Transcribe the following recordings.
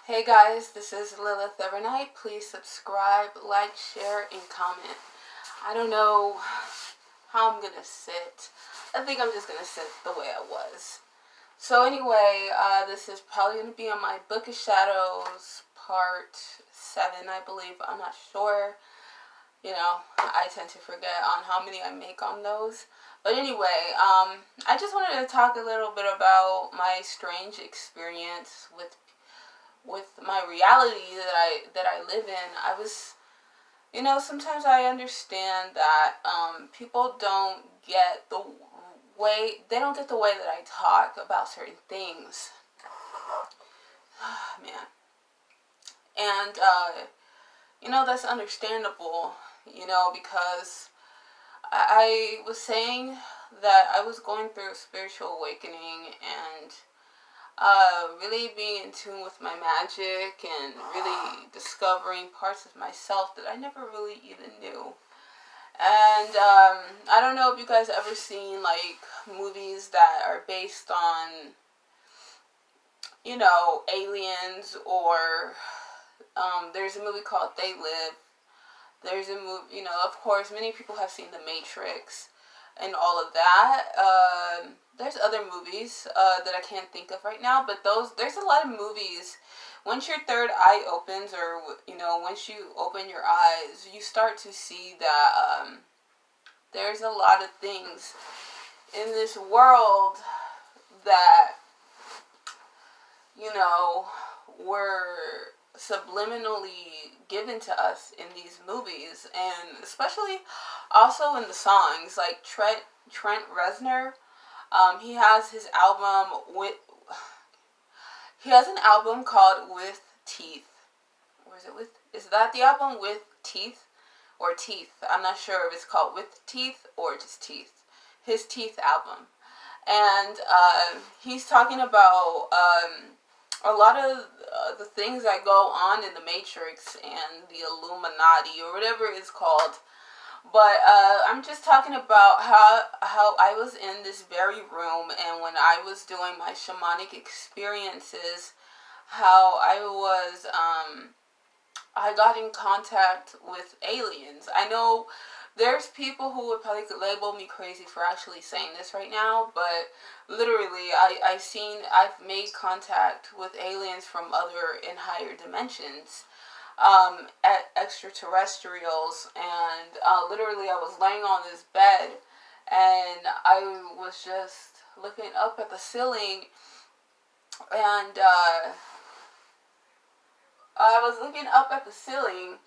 Hey guys, this is Lilith Evernight. Please subscribe, like, share, and comment. I don't know how I'm gonna sit. I think I'm just gonna sit the way I was. So anyway, this is probably gonna be on my Book of Shadows part 7, I believe. I'm not sure. I tend to forget on how many I make on those. But anyway, I just wanted to talk a little bit about my strange experience with my reality that I live in. Sometimes I understand that people don't get the way that I talk about certain things. Man. And that's understandable, because I was saying that I was going through a spiritual awakening and really being in tune with my magic and really discovering parts of myself that I never really even knew. And I don't know if you guys ever seen like movies that are based on, aliens, or there's a movie called They Live. There's a movie, of course, many people have seen The Matrix and all of that. There's other movies that I can't think of right now, but there's a lot of movies. Once your third eye opens, or once you open your eyes, you start to see that there's a lot of things in this world that were subliminally given to us in these movies, and especially also in the songs. Like Trent Reznor, he has his album he has an album called With Teeth. Or is that the album With Teeth? Or Teeth? I'm not sure if it's called With Teeth or just Teeth. His Teeth album. And he's talking about a lot of the things that go on in the Matrix and the Illuminati, or whatever it's called. But I'm just talking about how I was in this very room, and when I was doing my shamanic experiences, how I got in contact with aliens. I know there's people who would probably label me crazy for actually saying this right now, but literally, I've made contact with aliens from other and higher dimensions, at extraterrestrials, and literally, I was laying on this bed, and I was just looking up at the ceiling, and I was looking up at the ceiling,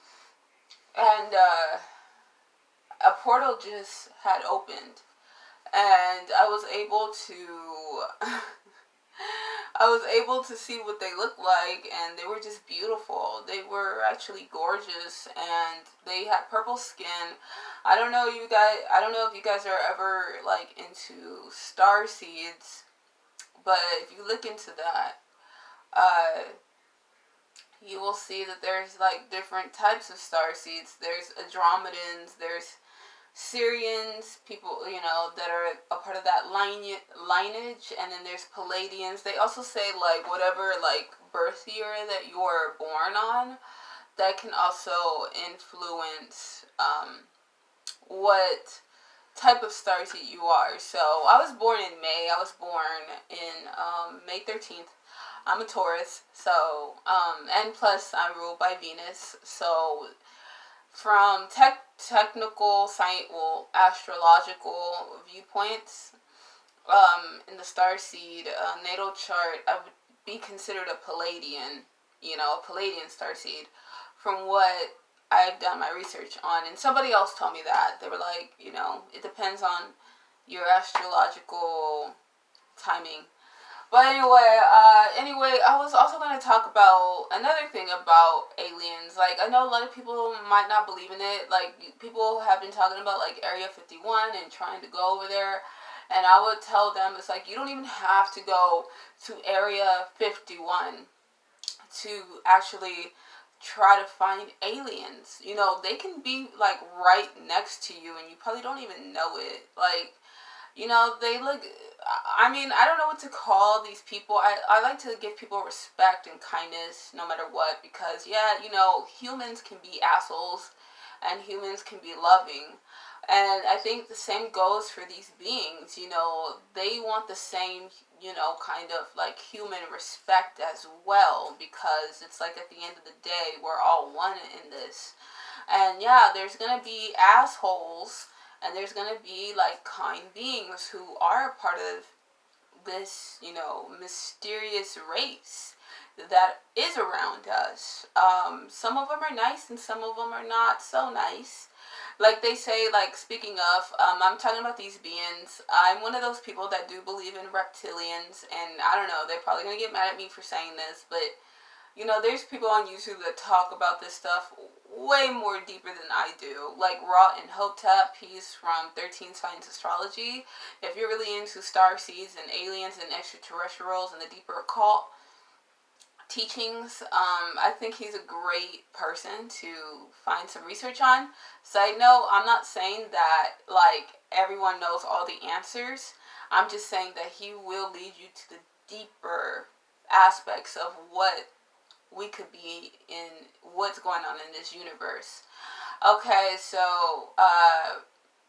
and a portal just had opened, and I was able to see what they looked like, and they were just beautiful. They were actually gorgeous, and they had purple skin. I don't know if you guys are ever like into star seeds, but if you look into that, you will see that there's like different types of star seeds. There's Andromedans, there's Syrians, people, that are a part of that lineage, and then there's Palladians. They also say, like, whatever, like, birth year that you were born on, that can also influence what type of star seed you are. So, I was born in May. I was born in May 13th. I'm a Taurus, so, and plus I'm ruled by Venus, so from technical, astrological viewpoints, in the starseed natal chart, I would be considered a Palladian, a Palladian starseed, from what I've done my research on. And somebody else told me that. They were like, it depends on your astrological timing. But anyway, I was also going to talk about another thing about aliens. Like, I know a lot of people might not believe in it. Like, people have been talking about, like, Area 51 and trying to go over there. And I would tell them, it's like, you don't even have to go to Area 51 to actually try to find aliens. They can be, like, right next to you, and you probably don't even know it. Like, They look, I mean, I don't know what to call these people. I like to give people respect and kindness no matter what, because, yeah, humans can be assholes and humans can be loving. And I think the same goes for these beings. They want the same, kind of like human respect as well, because it's like at the end of the day, we're all one in this. And yeah, there's gonna be assholes and there's gonna be like kind beings who are a part of this, mysterious race that is around us. Some of them are nice and some of them are not so nice. Like they say, like speaking of, I'm talking about these beings. I'm one of those people that do believe in reptilians, and I don't know, they're probably gonna get mad at me for saying this, but there's people on YouTube that talk about this stuff way more deeper than I do. Like Ra and Hotep, he's from 13 Signs Astrology. If you're really into star seeds and aliens and extraterrestrials and the deeper occult teachings, I think he's a great person to find some research on. Side note, I'm not saying that like everyone knows all the answers. I'm just saying that he will lead you to the deeper aspects of what we could be in, what's going on in this universe. Okay, so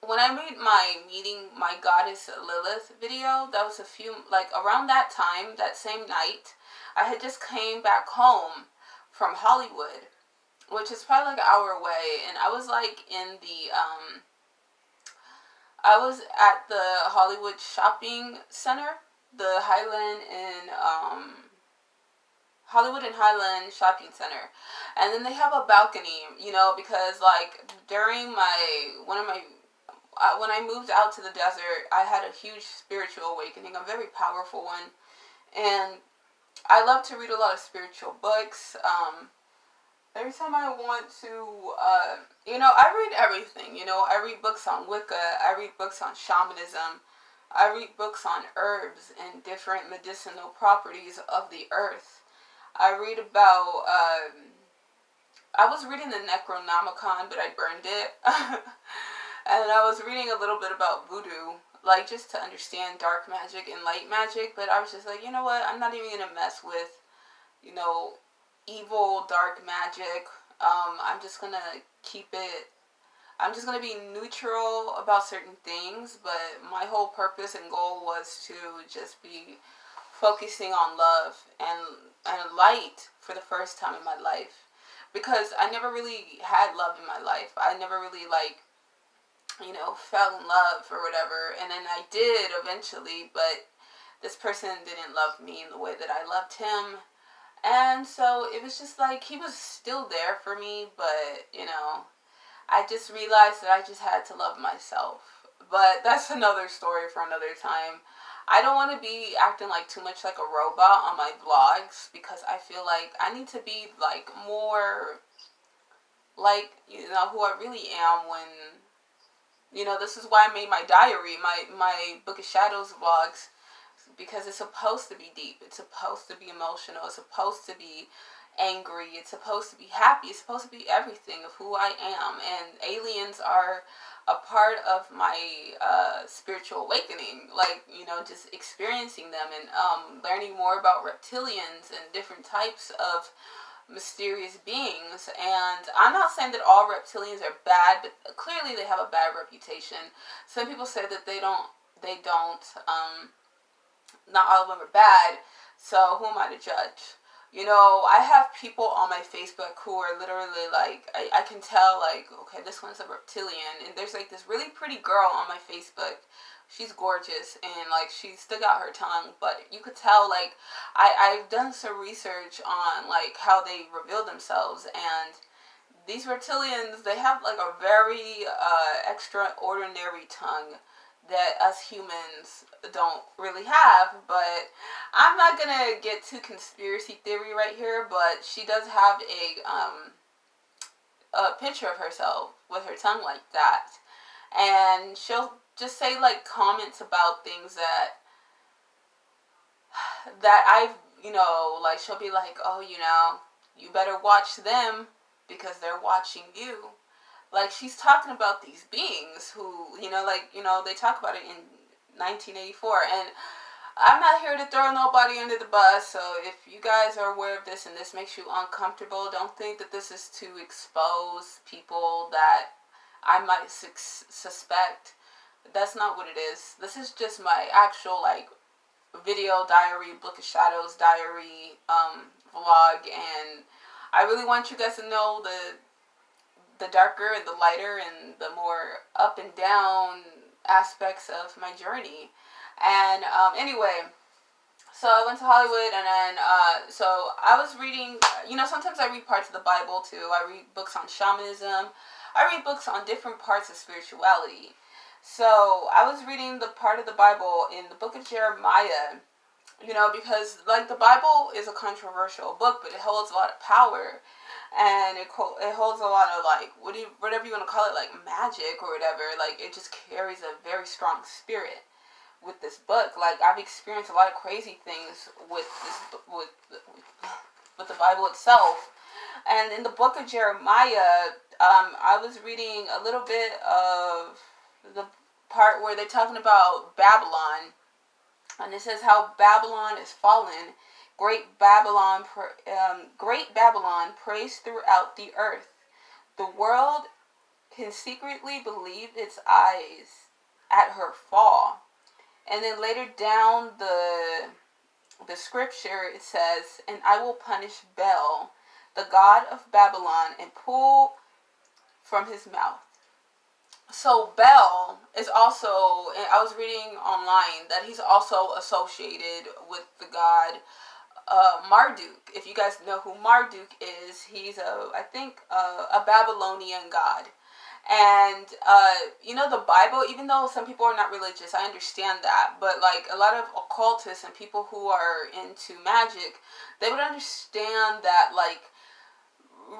when I made my meeting my goddess Lilith video, that was a few, like around that time, that same night, I had just came back home from Hollywood, which is probably like an hour away, and I was like in the I was at the Hollywood shopping center, the Highland in Hollywood and Highland Shopping Center. And then they have a balcony, because like during when I moved out to the desert, I had a huge spiritual awakening, a very powerful one. And I love to read a lot of spiritual books. Every time I want to, I read everything. I read books on Wicca. I read books on shamanism. I read books on herbs and different medicinal properties of the earth. I read about, I was reading the Necronomicon, but I burned it. And I was reading a little bit about voodoo, like just to understand dark magic and light magic, but I was just like, you know what, I'm not even going to mess with, evil dark magic. I'm just going to keep it, I'm just going to be neutral about certain things, but my whole purpose and goal was to just be focusing on love and light for the first time in my life, because I never really had love in my life. I never really fell in love or whatever, and then I did eventually, but this person didn't love me in the way that I loved him. And so it was just like he was still there for me, but I just realized that I just had to love myself. But that's another story for another time. I don't want to be acting like too much like a robot on my vlogs, because I feel like I need to be like more like who I really am when this is why I made my diary, my Book of Shadows vlogs, because it's supposed to be deep, it's supposed to be emotional, it's supposed to be angry, it's supposed to be happy, it's supposed to be everything of who I am. And aliens are a part of my spiritual awakening, like just experiencing them and learning more about reptilians and different types of mysterious beings. And I'm not saying that all reptilians are bad, but clearly they have a bad reputation. Some people say that they don't not all of them are bad, so who am I to judge? I have people on my Facebook who are literally like, I can tell like, okay, this one's a reptilian. And there's like this really pretty girl on my Facebook. She's gorgeous and like she stuck out her tongue, but you could tell like I've done some research on like how they reveal themselves, and these reptilians, they have like a very extraordinary tongue that us humans don't really have. But I'm not gonna get too conspiracy theory right here, but she does have a picture of herself with her tongue like that, and she'll just say like comments about things that I've like she'll be like, oh, you better watch them because they're watching you. Like she's talking about these beings who, they talk about it in 1984. And I'm not here to throw nobody under the bus, so if you guys are aware of this and this makes you uncomfortable, don't think that this is to expose people that I might suspect. That's not what it is. This is just my actual, like, video diary, Book of Shadows diary, vlog, and I really want you guys to know the darker and the lighter and the more up and down aspects of my journey. And anyway, so I went to Hollywood, and then so I was reading. Sometimes I read parts of the Bible too. I read books on shamanism. I read books on different parts of spirituality. So I was reading the part of the Bible in the book of Jeremiah. Because like the Bible is a controversial book, but it holds a lot of power, and it holds a lot of, like, whatever you want to call it, like magic or whatever. Like, it just carries a very strong spirit with this book. Like, I've experienced a lot of crazy things with the Bible itself. And in the book of Jeremiah, I was reading a little bit of the part where they're talking about Babylon. And it says how Babylon is fallen. Great Babylon prays throughout the earth. The world can secretly believe its eyes at her fall. And then later down the scripture, it says, "And I will punish Bel, the god of Babylon, and pull from his mouth." So Bel is also, I was reading online that he's also associated with the god Marduk. If you guys know who Marduk is, he's I think a Babylonian god. And the Bible, even though some people are not religious, I understand that, but like a lot of occultists and people who are into magic, they would understand that, like,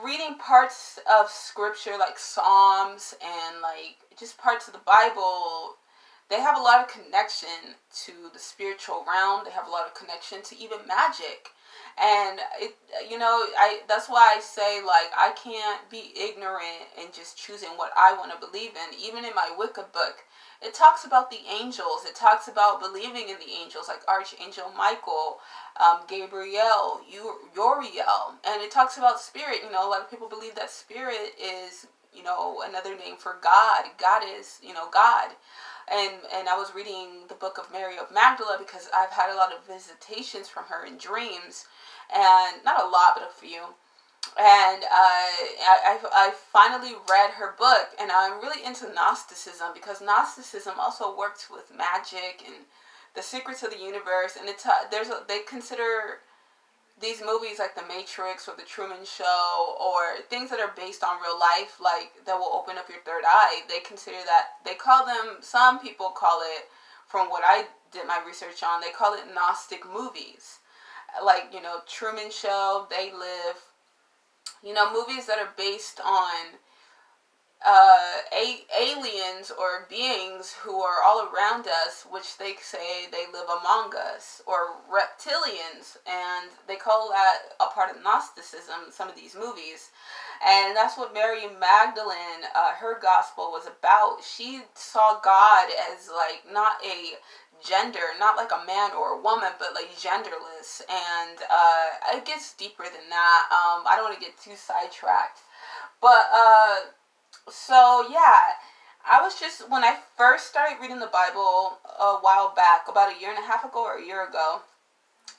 reading parts of scripture like Psalms and like just parts of the Bible, they have a lot of connection to the spiritual realm. They have a lot of connection to even magic. And that's why I say, like, I can't be ignorant and just choosing what I want to believe in. Even in my Wicca book, it talks about the angels. It talks about believing in the angels, like Archangel Michael, Gabriel, Uriel, and it talks about spirit. A lot of people believe that spirit is, another name for God. God is, God. And I was reading the book of Mary of Magdala because I've had a lot of visitations from her in dreams, and not a lot, but a few. And I finally read her book, and I'm really into Gnosticism because Gnosticism also works with magic and the secrets of the universe. And they consider these movies like The Matrix or The Truman Show, or things that are based on real life, like that will open up your third eye. They consider that, some people call it, from what I did my research on, they call it Gnostic movies. Like, Truman Show, They Live, movies that are based on aliens or beings who are all around us, which they say they live among us, or reptilians, and they call that a part of Gnosticism, some of these movies. And that's what Mary Magdalene, her gospel was about. She saw God as, like, not a gender, not like a man or a woman, but like genderless. And it gets deeper than that. I don't want to get too sidetracked, but so yeah, when I first started reading the Bible a while back, about a year and a half ago or a year ago,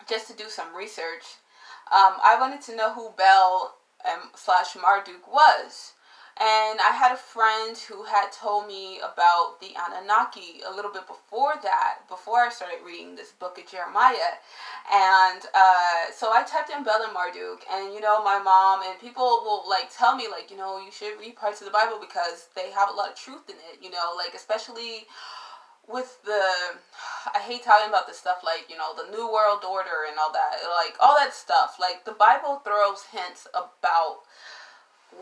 just to do some research, I wanted to know who Bel / Marduk was. And I had a friend who had told me about the Anunnaki a little bit before I started reading this book of Jeremiah. And so I typed in Bel and Marduk, and my mom and people will like tell me, like, you should read parts of the Bible because they have a lot of truth in it, like especially with I hate talking about this stuff, like, the New World Order and all that, like all that stuff. Like, the Bible throws hints about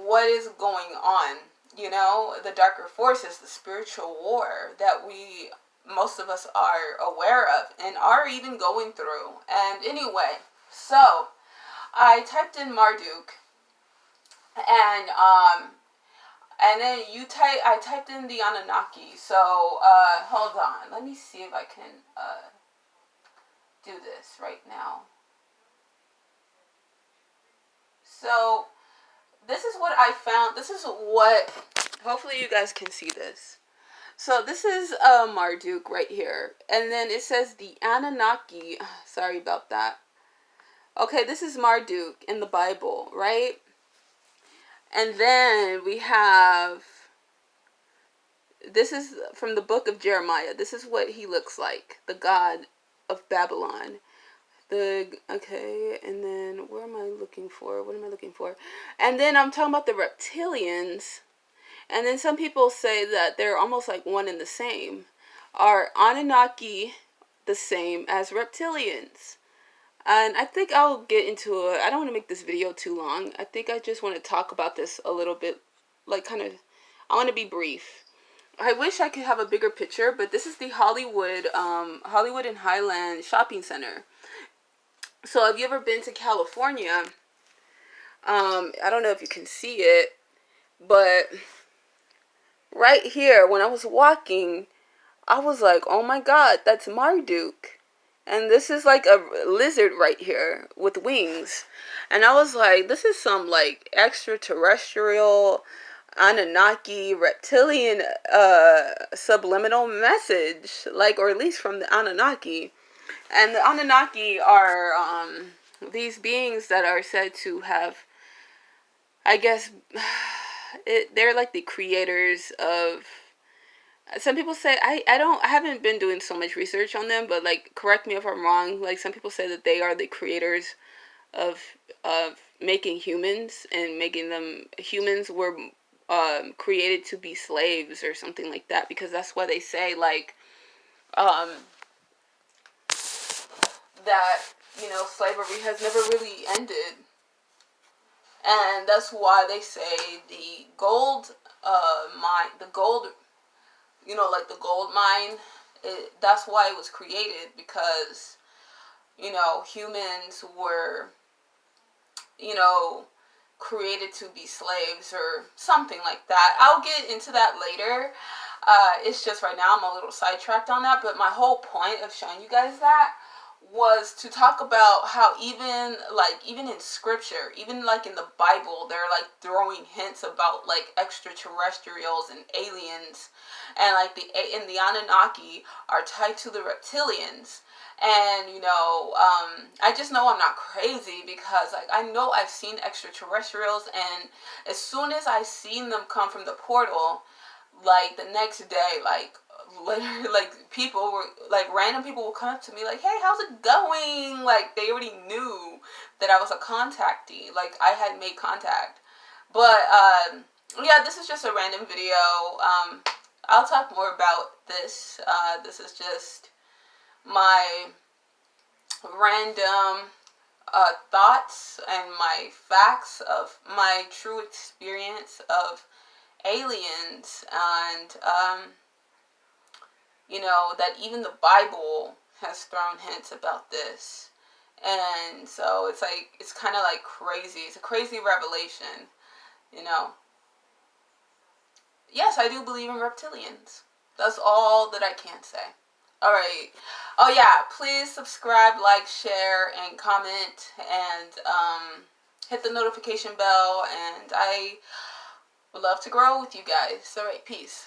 what is going on, the darker forces, the spiritual war that most of us are aware of and are even going through. And anyway, so I typed in Marduk, and And then I typed in the Anunnaki. So, hold on. Let me see if I can do this right now. So, this is what I found. This is what, hopefully you guys can see this. So this is Marduk right here. And then it says the Anunnaki. Sorry about that. Okay, this is Marduk in the Bible, right? And then we have, this is from the book of Jeremiah. This is what he looks like, the god of Babylon. Okay, and then where am I looking for? What am I looking for? And then I'm talking about the reptilians. And then some people say that they're almost like one and the same. Are Anunnaki the same as reptilians? And I think I'll get into it. I don't want to make this video too long. I think I just want to talk about this a little bit, like kind of, I want to be brief. I wish I could have a bigger picture, but this is the Hollywood and Highland shopping center. So have you ever been to California? I don't know if you can see it, but right here, when I was walking, I was like, oh my god, that's Marduk. And this is like a lizard right here with wings. And I was like, this is some like extraterrestrial, Anunnaki, reptilian, subliminal message. Like, or at least from the Anunnaki. And the Anunnaki are these beings that are said to have, I guess, they're like the creators of, some people say, I haven't been doing so much research on them, but like, correct me if I'm wrong, like some people say that they are the creators of making humans, and making them, humans were created to be slaves or something like that, because that's why they say like that, you know, slavery has never really ended. And that's why they say the gold mine, the gold, you know, like the gold mine, that's why it was created, because, you know, humans were, you know, created to be slaves or something like that. I'll get into that later. It's just right now I'm a little sidetracked on that, but my whole point of showing you guys that was to talk about how even in scripture, even like in the Bible, they're like throwing hints about like extraterrestrials and aliens, and like the Anunnaki are tied to the reptilians. And you know, I just know I'm not crazy, because like I know I've seen extraterrestrials, and as soon as I seen them come from the portal, like the next day, like literally, like people were like, random people will come up to me like, hey, how's it going? Like they already knew that I was a contactee, like I had made contact. But yeah, this is just a random video. I'll talk more about this. This is just my random thoughts and my facts of my true experience of aliens, and you know, that even the Bible has thrown hints about this. And so it's like, it's kind of like crazy. It's a crazy revelation, you know. Yes, I do believe in reptilians. That's all that I can say. Alright. Oh yeah, please subscribe, like, share, and comment, and hit the notification bell, and I would love to grow with you guys. Alright, peace.